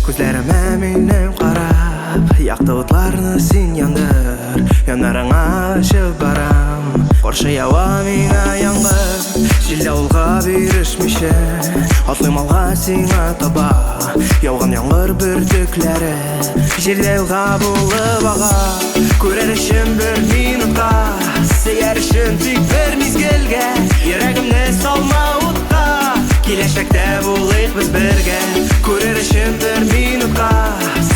Күзләріме менен қарап, яқты отларны сен яндыр. Янарыңа ашып барам, қоршай ауа миңа яңғыр. Жел ауылға берішмеші, атлым алға сиңа таба. Яуған яңғыр бүртіклері, жерде ұлға болып аға. Көрер ішім бір минутқа, сеер ішін тек бір мезгілге. Ерегімні салма ұтқа, келешекте болайық біз бірге. Көрер ішім бір минутқа,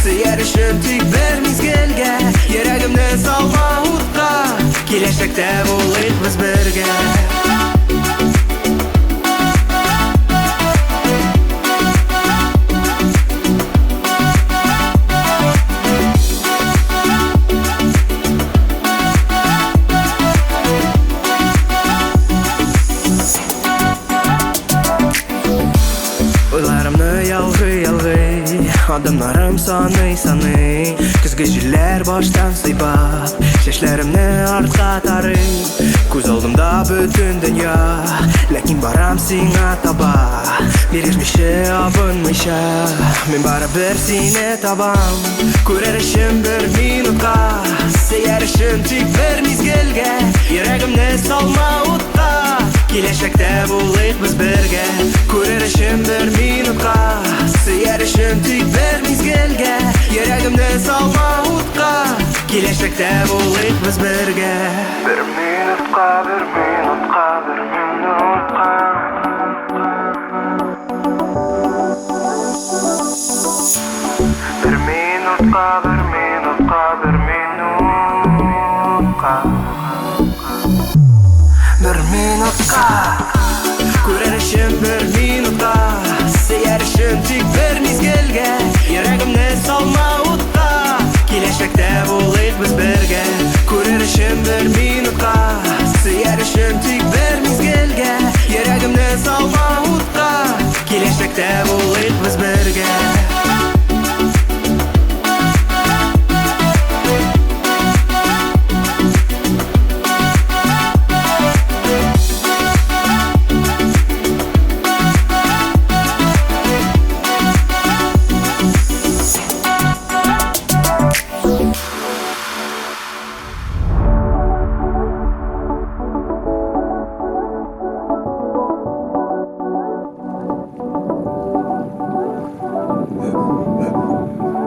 сеер ішін тек бір мезгілге. Ерегімні салма ұтқа, келешекте болайық біз бірге. Ойларымны ялғый-ялғый, адымдарым саный-саный. Күзгі желлер баштан сыйпап, шешлерімні артқа тарый. Көз алдымда бүтін дүния, ләкин барам сиңа таба. Берешмеші абынмайша, мен бары бір сине табам. Көрер ішім бір минутқа, сеер ішім тек бір мезгілге. Ерегімні салма ұтқа, келешекте болайық біз бірге. Көрер ішім бір минутқа, сеер ішім тек бір мезгілге. Ерегімні салма ұтқа, келешекте болайық біз бірге. Bir minutqa, bir minutqa, bir minutqa. Bir minutqa, bir minutqa, bir minutqa. Bir minutqa, көрер ішім бір минутқа, сеер ішім тек бір мезгілге. Ерегімні салма ұтқа, келешекте болайық біз бірге. Көрер ішім бір минутқа, сеер ішім тек бір мезгілге. Ерегімні салма ұтқа, келешекте болайық біз бірге.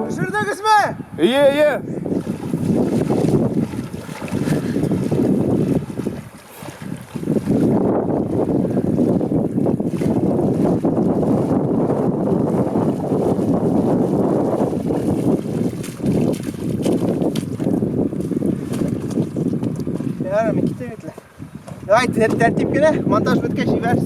Жүрдіңіз ме? Ие. Yarım 2 tweetle. Haydi tertip güne montaj bitkes jiberiz.